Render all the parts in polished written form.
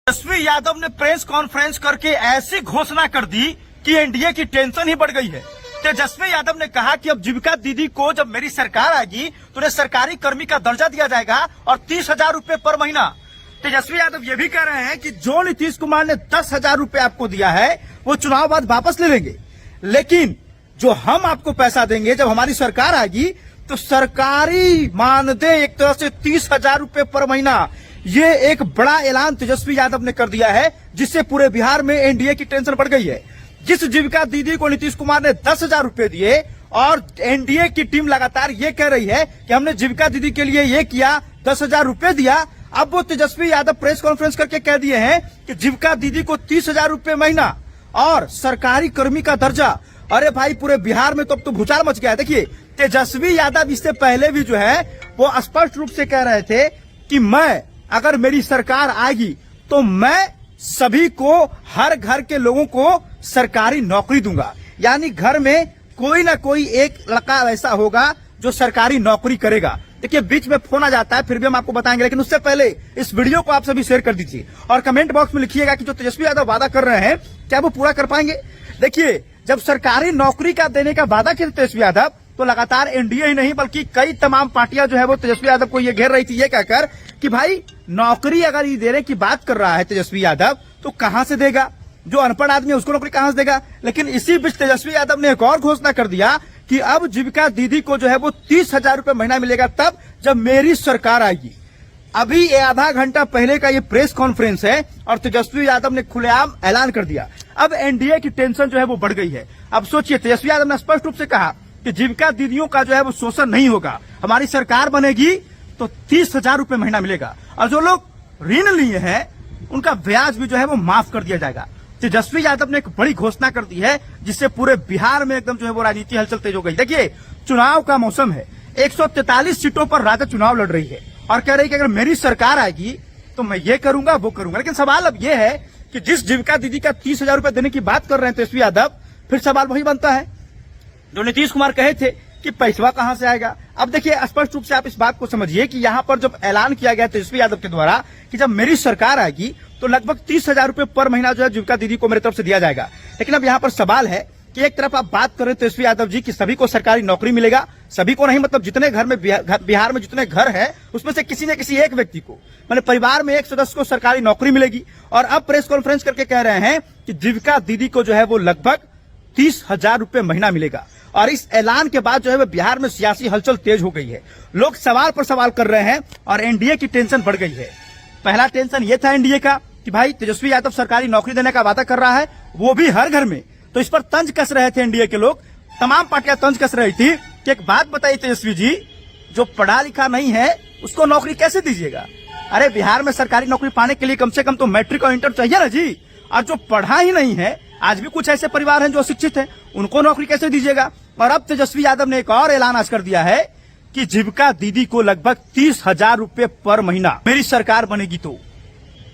तेजस्वी यादव ने press conference करके ऐसी घोषणा कर दी कि एनडीए की टेंशन ही बढ़ गई है। तेजस्वी यादव ने कहा कि अब जीविका दीदी को जब मेरी सरकार आएगी तो उन्हें सरकारी कर्मी का दर्जा दिया जाएगा और 30,000 रूपये पर महीना। तेजस्वी यादव ये भी कह रहे हैं कि जो नीतीश कुमार ने 10,000 रूपये आपको दिया है वो चुनाव बाद वापस ले लेंगे, लेकिन जो हम आपको पैसा देंगे जब हमारी सरकार आएगी तो सरकारी मानदेय एक तरह से 30,000 रूपये पर महीना। ये एक बड़ा ऐलान तेजस्वी यादव ने कर दिया है, जिससे पूरे बिहार में एनडीए की टेंशन बढ़ गई है। जिस जीविका दीदी को नीतीश कुमार ने 10,000 रूपये दिए और एनडीए की टीम लगातार ये कह रही है कि हमने जीविका दीदी के लिए ये किया, 10,000 रूपये दिया। अब वो तेजस्वी यादव प्रेस कॉन्फ्रेंस करके कह दिए हैं कि जीविका दीदी को 30,000 रूपये महीना और सरकारी कर्मी का दर्जा। अरे भाई, पूरे बिहार में तो भूचाल मच गया है। देखिए, तेजस्वी यादव इससे पहले भी जो है वो स्पष्ट रूप से कह रहे थे कि मैं अगर मेरी सरकार आएगी तो मैं सभी को, हर घर के लोगों को सरकारी नौकरी दूंगा। यानी घर में कोई ना कोई एक लड़का ऐसा होगा जो सरकारी नौकरी करेगा। देखिए, बीच में फोन आ जाता है, फिर भी हम आपको बताएंगे, लेकिन उससे पहले इस वीडियो को आप सभी शेयर कर दीजिए और कमेंट बॉक्स में लिखिएगा कि जो तेजस्वी यादव वादा कर रहे हैं क्या वो पूरा कर पाएंगे। देखिए, जब सरकारी नौकरी का देने का वादा किया तेजस्वी यादव तो लगातार एनडीए ही नहीं बल्कि कई तमाम पार्टियां जो है वो तेजस्वी यादव को ये घेर रही थी, ये कहकर कि भाई नौकरी अगर ये देने की बात कर रहा है तेजस्वी यादव तो कहां से देगा, जो अनपढ़ आदमी है उसको नौकरी कहां से देगा। लेकिन इसी बीच तेजस्वी यादव ने एक और घोषणा कर दिया कि अब जीविका दीदी को जो है वो 30,000 रूपये महीना मिलेगा तब जब मेरी सरकार आएगी। अभी ये आधा घंटा पहले का ये प्रेस कॉन्फ्रेंस है और तेजस्वी यादव ने खुलेआम ऐलान कर दिया। अब एनडीए की टेंशन जो है वो बढ़ गई है। अब सोचिए, तेजस्वी यादव ने स्पष्ट रूप से कहा कि जीविका दीदियों का जो है वो शोषण नहीं होगा, हमारी सरकार बनेगी तो 30,000 रूपये महीना मिलेगा और जो लोग ऋण लिए हैं उनका ब्याज भी जो है वो माफ कर दिया जाएगा। तेजस्वी यादव ने एक बड़ी घोषणा कर दी है, जिससे पूरे बिहार में एकदम जो है वो राजनीति हलचल तेज हो गई। देखिए, चुनाव का मौसम है, 143 सीटों पर राजद चुनाव लड़ रही है और कह रही है कि अगर मेरी सरकार आएगी तो मैं ये करूंगा वो करूंगा। लेकिन सवाल अब ये है कि जिस जीविका दीदी का 30,000 रूपये देने की बात कर रहे हैं तेजस्वी यादव, फिर सवाल वही बनता है जो नीतीश कुमार कहे थे कि पैसा कहां से आएगा। अब देखिए, स्पष्ट रूप से आप इस बात को समझिए कि यहां पर जब ऐलान किया गया तेजस्वी यादव के द्वारा कि जब मेरी सरकार आएगी तो लगभग 30,000 रूपये पर महीना जो है जीविका दीदी को मेरी तरफ से दिया जाएगा। लेकिन अब यहाँ पर सवाल है कि एक तरफ आप बात कर रहे हैं तेजस्वी यादव जी कि सभी को सरकारी नौकरी मिलेगा, सभी को नहीं, मतलब जितने घर में बिहार में जितने घर हैं उसमें से किसी न किसी एक व्यक्ति को, मतलब परिवार में एक सदस्य को सरकारी नौकरी मिलेगी। और अब प्रेस कॉन्फ्रेंस करके कह रहे हैं कि जीविका दीदी को जो है वो लगभग 30,000 रूपये महीना मिलेगा। और इस ऐलान के बाद जो है बिहार में सियासी हलचल तेज हो गई है। लोग सवाल पर सवाल कर रहे हैं और एनडीए की टेंशन बढ़ गई है। पहला टेंशन ये था एनडीए का कि भाई तेजस्वी यादव सरकारी नौकरी देने का वादा कर रहा है, वो भी हर घर में, तो इस पर तंज कस रहे थे एनडीए के लोग, तमाम पार्टियां तंज कस रही थी कि एक बात बताइए तेजस्वी जी, जो पढ़ा लिखा नहीं है उसको नौकरी कैसे दीजिएगा। अरे बिहार में सरकारी नौकरी पाने के लिए कम से कम तो मैट्रिक और इंटर चाहिए ना जी। और जो पढ़ा ही नहीं है, आज भी कुछ ऐसे परिवार हैं जो अशिक्षित हैं, उनको नौकरी कैसे दीजिएगा। और अब तेजस्वी यादव ने एक और ऐलान आज कर दिया है कि जीविका दीदी को लगभग 30,000 रूपये पर महीना मेरी सरकार बनेगी तो,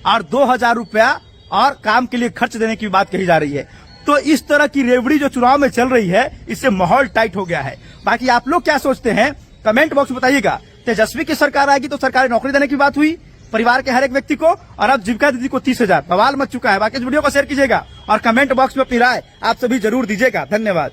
और 2,000 रूपया और काम के लिए खर्च देने की बात कही जा रही है। तो इस तरह की रेवड़ी जो चुनाव में चल रही है, इससे माहौल टाइट हो गया है। बाकी आप लोग क्या सोचते हैं कमेंट बॉक्स में बताइएगा। तेजस्वी की सरकार आएगी तो सरकारी नौकरी देने की बात हुई परिवार के हर एक व्यक्ति को, और अब जीविका दीदी को 30,000, बवाल मच चुका है। बाकी इस वीडियो को शेयर कीजिएगा और कमेंट बॉक्स में अपनी राय आप सभी जरूर दीजिएगा। धन्यवाद।